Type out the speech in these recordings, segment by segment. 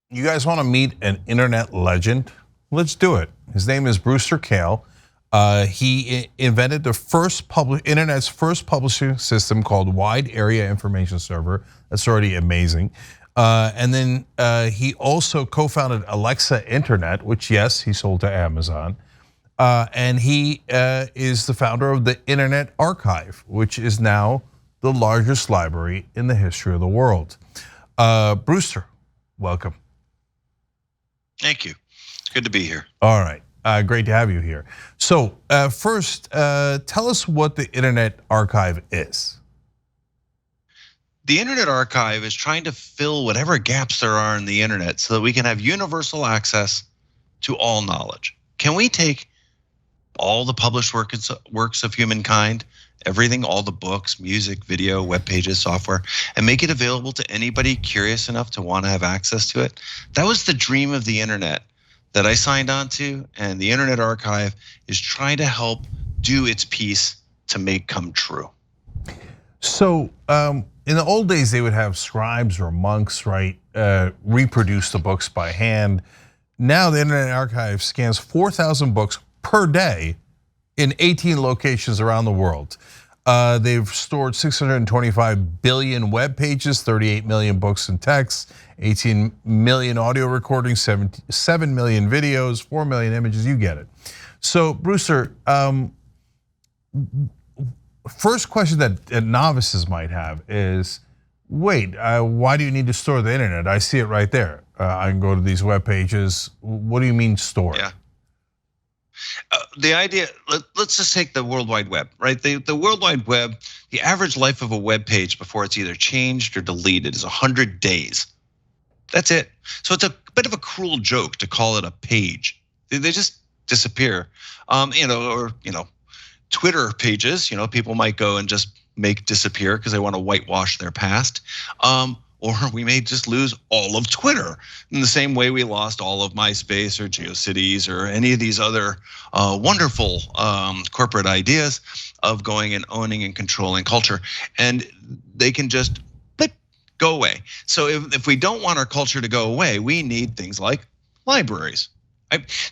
You guys want to meet an internet legend? Let's do it. His name is Brewster Kahle. He invented the internet's first publishing system called Wide Area Information Server. That's already amazing. And then he also co-founded Alexa Internet, which, yes, he sold to Amazon. And he is the founder of the Internet Archive, which is now the largest library in the history of the world. Brewster, welcome. Thank you. Good to be here. All right. Great to have you here. So first, tell us what the Internet Archive is. The Internet Archive is trying to fill whatever gaps there are in the internet so that we can have universal access to all knowledge. Can we take all the published works of humankind, everything, all the books, music, video, web pages, software, and make it available to anybody curious enough to want to have access to it? That was the dream of the internet that I signed on to, and the Internet Archive is trying to help do its piece to make come true. So in the old days, they would have scribes or monks, right, reproduce the books by hand. Now the Internet Archive scans 4,000 books per day in 18 locations around the world. They've stored 625 billion web pages, 38 million books and texts, 18 million audio recordings, 7 million videos, 4 million images, you get it. So Brewster, first question that novices might have is, wait, why do you need to store the internet? I see it right there. I can go to these web pages. What do you mean store? Yeah. The idea, let's just take the World Wide Web, right? The World Wide Web, the average life of a web page before it's either changed or deleted is 100 days. That's it. So it's a bit of a cruel joke to call it a page. They just disappear. Twitter pages, people might go and just make disappear because they want to whitewash their past. Or we may just lose all of Twitter in the same way we lost all of MySpace or GeoCities or any of these other wonderful corporate ideas of going and owning and controlling culture. And they can just go away. So if we don't want our culture to go away, we need things like libraries.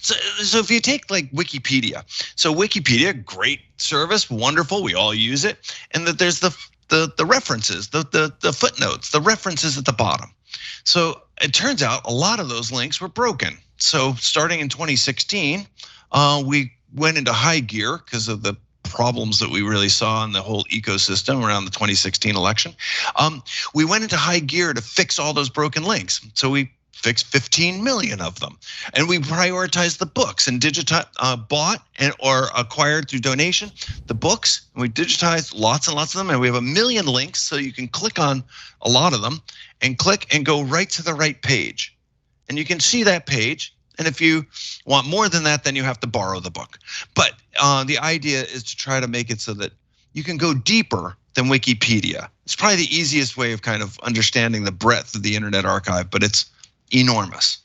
So if you take like Wikipedia, so Wikipedia, great service, wonderful, we all use it, and that there's the references, the footnotes, the references at the bottom. So it turns out a lot of those links were broken. So starting in 2016, we went into high gear because of the problems that we really saw in the whole ecosystem around the 2016 election. We went into high gear to fix all those broken links. So we fixed 15 million of them, and we prioritized the books and bought or acquired through donation the books, and we digitized lots and lots of them, and we have 1 million links, so you can click on a lot of them and click and go right to the right page, and you can see that page. And if you want more than that, then you have to borrow the book. But the idea is to try to make it so that you can go deeper than Wikipedia. It's probably the easiest way of kind of understanding the breadth of the Internet Archive, but it's enormous.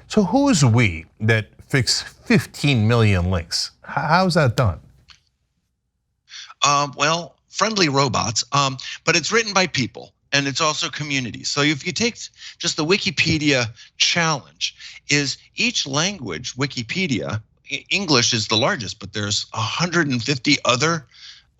So who is we that fix 15 million links? How's that done? Well, friendly robots, but it's written by people, and it's also communities. So if you take just the Wikipedia challenge, is each language Wikipedia, English is the largest, but there's 150 other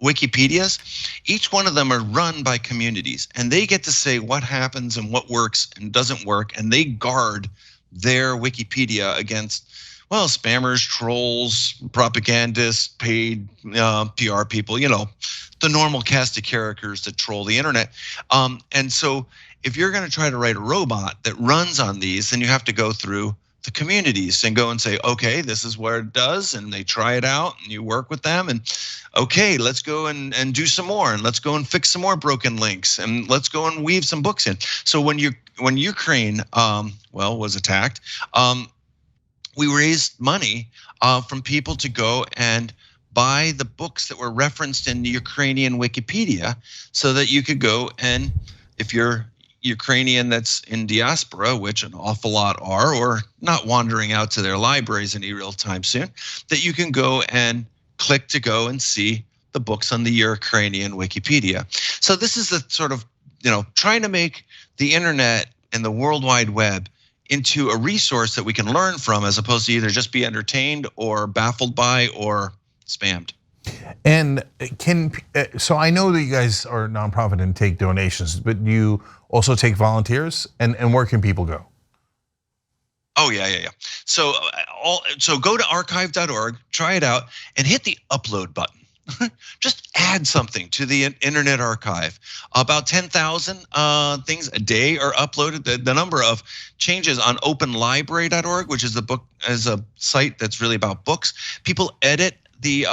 Wikipedias. Each one of them are run by communities, and they get to say what happens and what works and doesn't work, and they guard their Wikipedia against, well, spammers, trolls, propagandists, paid PR people, the normal cast of characters that troll the internet. And so if you're going to try to write a robot that runs on these, then you have to go through the communities and go and say, okay, this is what it does, and they try it out, and you work with them, and okay, let's go and do some more, and let's go and fix some more broken links, and let's go and weave some books in. So when Ukraine was attacked, we raised money from people to go and buy the books that were referenced in the Ukrainian Wikipedia, so that you could go and, if you're Ukrainian that's in diaspora, which an awful lot are, or not wandering out to their libraries any real time soon, that you can go and click to go and see the books on the Ukrainian Wikipedia. So this is the sort of, trying to make the internet and the World Wide Web into a resource that we can learn from, as opposed to either just be entertained or baffled by or spammed. And so I know that you guys are a nonprofit and take donations, but you also take volunteers, and where can people go? Oh yeah. So go to archive.org, try it out, and hit the upload button. Just add something to the Internet Archive. About 10,000 things a day are uploaded. The number of changes on openlibrary.org, which is a site that's really about books. People edit the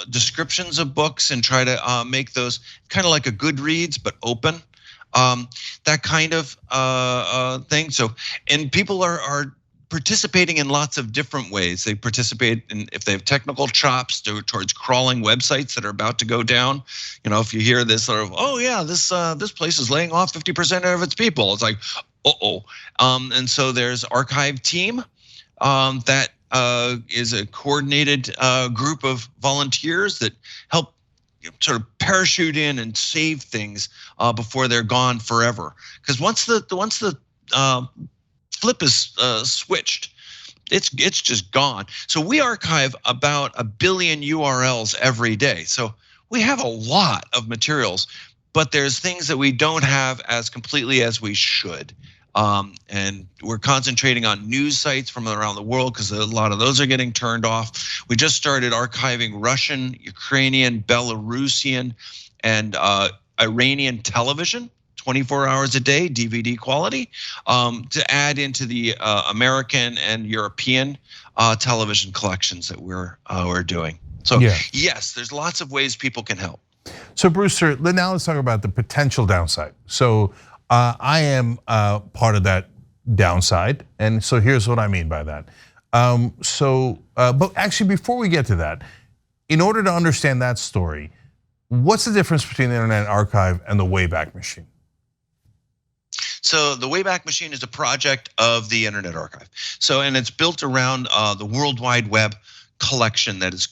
descriptions of books and try to make those kind of like a Goodreads but open. That kind of thing. So, and people are participating in lots of different ways. They participate in, if they have technical chops, towards crawling websites that are about to go down. You know, if you hear this sort of, oh yeah, this place is laying off 50% of its people, it's like, and so there's archive team that is a coordinated group of volunteers that help sort of parachute in and save things before they're gone forever. Because once the flip is switched, it's just gone. So we archive about 1 billion URLs every day. So we have a lot of materials, but there's things that we don't have as completely as we should. And we're concentrating on news sites from around the world because a lot of those are getting turned off. We just started archiving Russian, Ukrainian, Belarusian, and Iranian television, 24 hours a day, DVD quality, to add into the American and European television collections that we're doing. So yes, there's lots of ways people can help. So Brewster, now let's talk about the potential downside. So I am part of that downside, and so here's what I mean by that. But actually, before we get to that, in order to understand that story, what's the difference between the Internet Archive and the Wayback Machine? So the Wayback Machine is a project of the Internet Archive. So, and it's built around the World Wide Web collection that is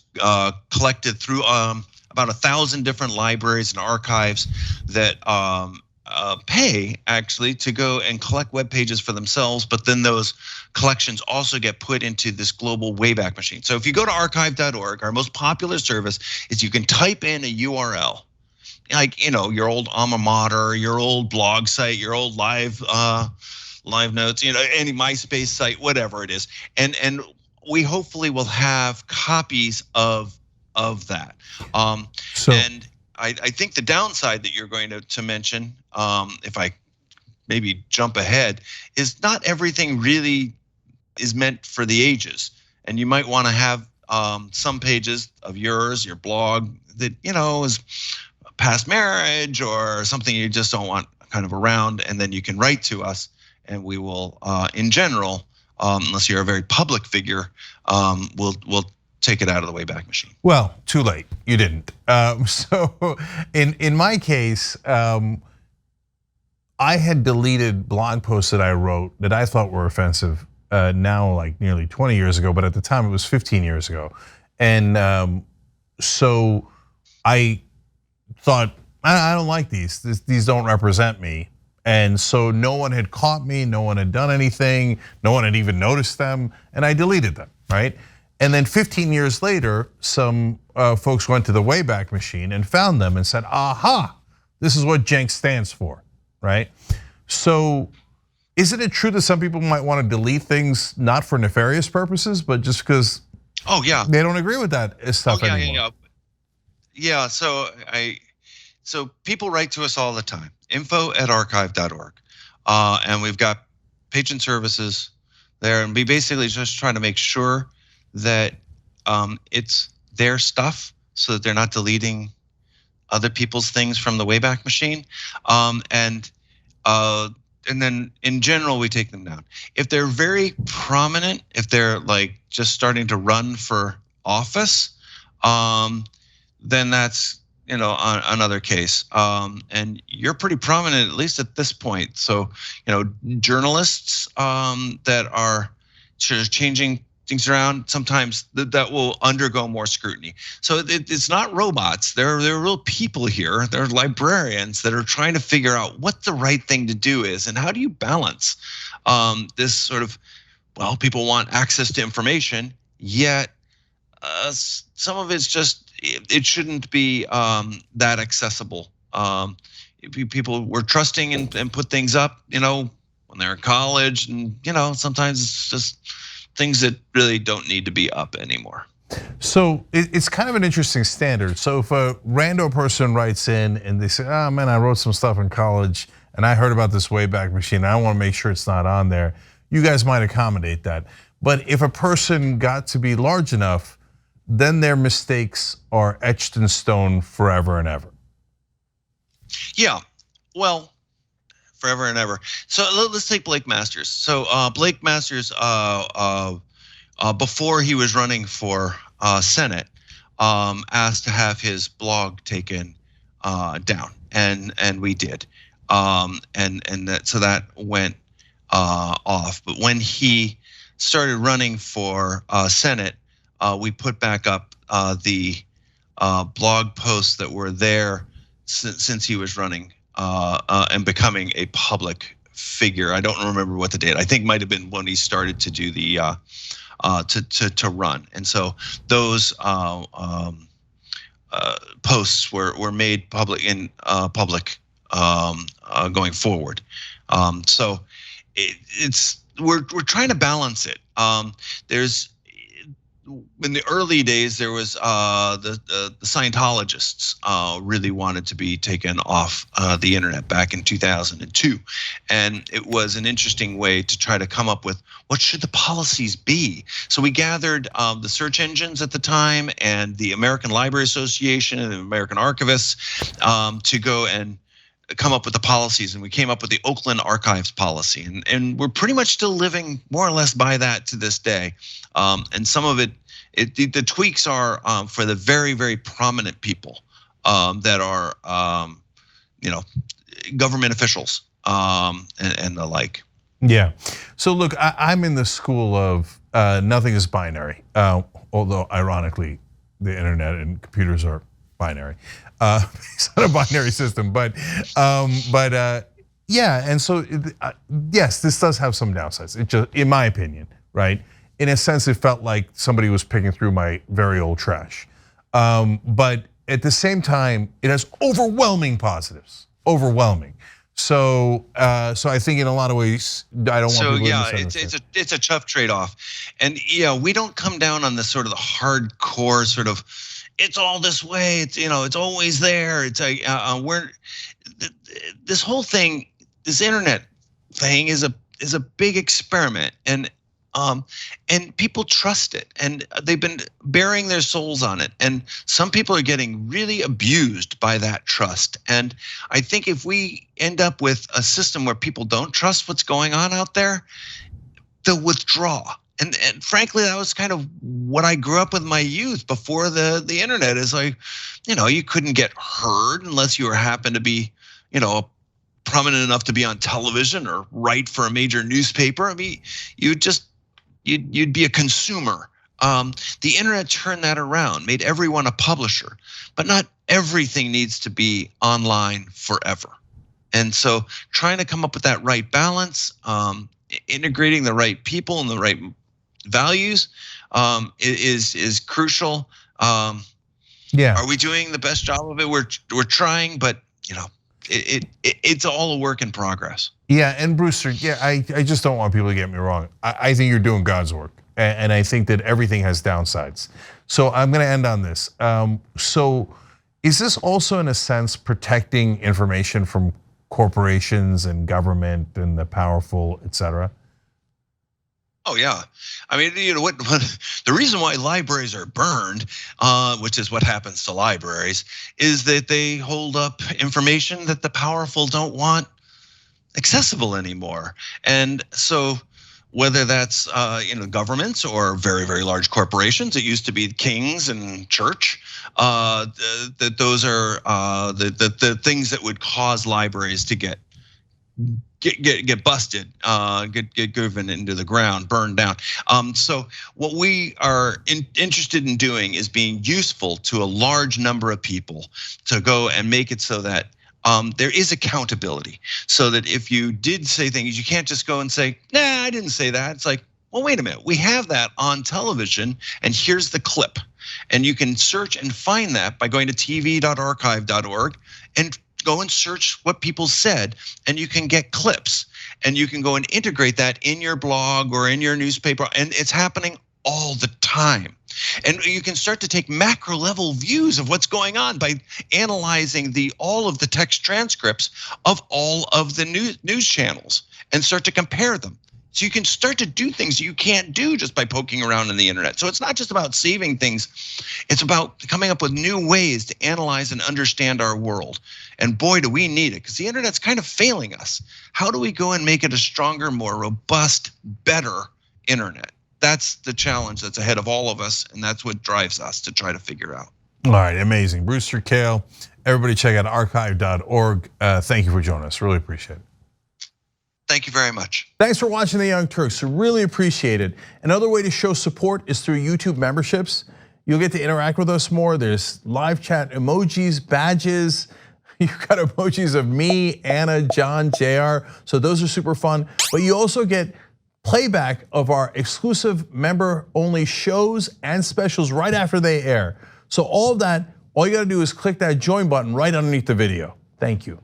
collected through about 1,000 different libraries and archives that pay actually to go and collect web pages for themselves, but then those collections also get put into this global Wayback Machine. So if you go to archive.org, our most popular service is you can type in a URL, like, you know, your old alma mater, your old blog site, your old live notes, you know, any MySpace site, whatever it is, and we hopefully will have copies of that. And I think the downside that you're going to mention, if I maybe jump ahead, is not everything really is meant for the ages, and you might want to have some pages of yours, your blog, that, you know, is past marriage or something you just don't want kind of around, and then you can write to us, and we will, in general, unless you're a very public figure, we'll take it out of the Wayback Machine. Well, too late. You didn't. So in my case, I had deleted blog posts that I wrote that I thought were offensive. Now, like nearly 20 years ago, but at the time it was 15 years ago, and so I thought, I don't like these. These don't represent me. And so no one had caught me, no one had done anything, no one had even noticed them, and I deleted them, right? And then 15 years later, some folks went to the Wayback Machine and found them and said, aha, this is what Jenks stands for, right? So isn't it true that some people might want to delete things not for nefarious purposes, but just because they don't agree with that stuff anymore? Yeah, so people write to us all the time, info@archive.org. And we've got patron services there, and we basically just trying to make sure that it's their stuff so that they're not deleting other people's things from the Wayback Machine. And then in general, we take them down. If they're very prominent, if they're like just starting to run for office, then that's, you know, another case. And you're pretty prominent, at least at this point. So, you know, journalists that are sort of changing things around, sometimes that will undergo more scrutiny. So it's not robots. There are real people here. There are librarians that are trying to figure out what the right thing to do is, and how do you balance this sort of, well, people want access to information, yet some of it's just, it shouldn't be that accessible. People were trusting and put things up, when they're in college, and sometimes it's just things that really don't need to be up anymore. So it's kind of an interesting standard. So if a rando person writes in and they say, "Oh man, I wrote some stuff in college and I heard about this Wayback Machine, and I want to make sure it's not on there," you guys might accommodate that. But if a person got to be large enough, then their mistakes are etched in stone forever and ever. Yeah, well, forever and ever. So let's take Blake Masters. So Blake Masters, before he was running for Senate, asked to have his blog taken down, and we did, so that went off. But when he started running for Senate, we put back up the blog posts that were there since he was running and becoming a public figure. I don't remember what the date. I think might have been when he started to do the to run. And so those posts were made public in public going forward. So we're trying to balance it. There's, in the early days, there was the Scientologists really wanted to be taken off the internet back in 2002, and it was an interesting way to try to come up with what should the policies be. So we gathered the search engines at the time and the American Library Association and the American Archivists to go and come up with the policies, and we came up with the Oakland Archives policy, and we're pretty much still living more or less by that to this day. And some of the tweaks are for the very, very prominent people that are, government officials and the like. Yeah. So look, I'm in the school of nothing is binary, although ironically, the internet and computers are binary. It's not a binary system, but yeah. And so yes, this does have some downsides. It just, in my opinion, right? In a sense, it felt like somebody was picking through my very old trash. But at the same time, it has overwhelming positives, overwhelming. So I think in a lot of ways, I don't want people to misunderstand. So yeah, it's a tough trade-off, and yeah, we don't come down on the sort of the hardcore sort of, it's all this way. It's it's always there. It's like this whole thing, this internet thing is a big experiment, and people trust it, and they've been bearing their souls on it, and some people are getting really abused by that trust. And I think if we end up with a system where people don't trust what's going on out there, they'll withdraw. And frankly, that was kind of what I grew up with in my youth before the internet. Is like, you couldn't get heard unless you happened to be, prominent enough to be on television or write for a major newspaper. I mean, you'd be a consumer. The internet turned that around, made everyone a publisher, but not everything needs to be online forever. And so trying to come up with that right balance, integrating the right people and the right values is crucial. Yeah. Are we doing the best job of it? We're trying, but it's all a work in progress. Yeah, and Brewster, yeah, I just don't want people to get me wrong. I think you're doing God's work, and I think that everything has downsides. So I'm going to end on this. So is this also, in a sense, protecting information from corporations and government and the powerful, et cetera? Oh yeah, I mean, what the reason why libraries are burned, which is what happens to libraries, is that they hold up information that the powerful don't want accessible anymore. And so whether that's governments or very, very large corporations, it used to be kings and church, that those are the things that would cause libraries to get get busted, get driven into the ground, burned down. So what we are interested in doing is being useful to a large number of people to go and make it so that there is accountability, so that if you did say things, you can't just go and say, nah, I didn't say that. It's like, well, wait a minute, we have that on television, and here's the clip. And you can search and find that by going to tv.archive.org and go and search what people said, and you can get clips, and you can go and integrate that in your blog or in your newspaper, and it's happening all the time. And you can start to take macro level views of what's going on by analyzing all of the text transcripts of all of the news channels and start to compare them. So you can start to do things you can't do just by poking around in the internet. So it's not just about saving things, it's about coming up with new ways to analyze and understand our world. And boy, do we need it, because the internet's kind of failing us. How do we go and make it a stronger, more robust, better internet? That's the challenge that's ahead of all of us, and that's what drives us to try to figure out. All right, amazing. Brewster Kahle, everybody check out archive.org. Thank you for joining us, really appreciate it. Thank you very much. Thanks for watching The Young Turks, really appreciate it. Another way to show support is through YouTube memberships. You'll get to interact with us more. There's live chat emojis, badges. You've got emojis of me, Anna, John, JR. So those are super fun. But you also get playback of our exclusive member-only shows and specials right after they air. So all of that, all you gotta do is click that join button right underneath the video. Thank you.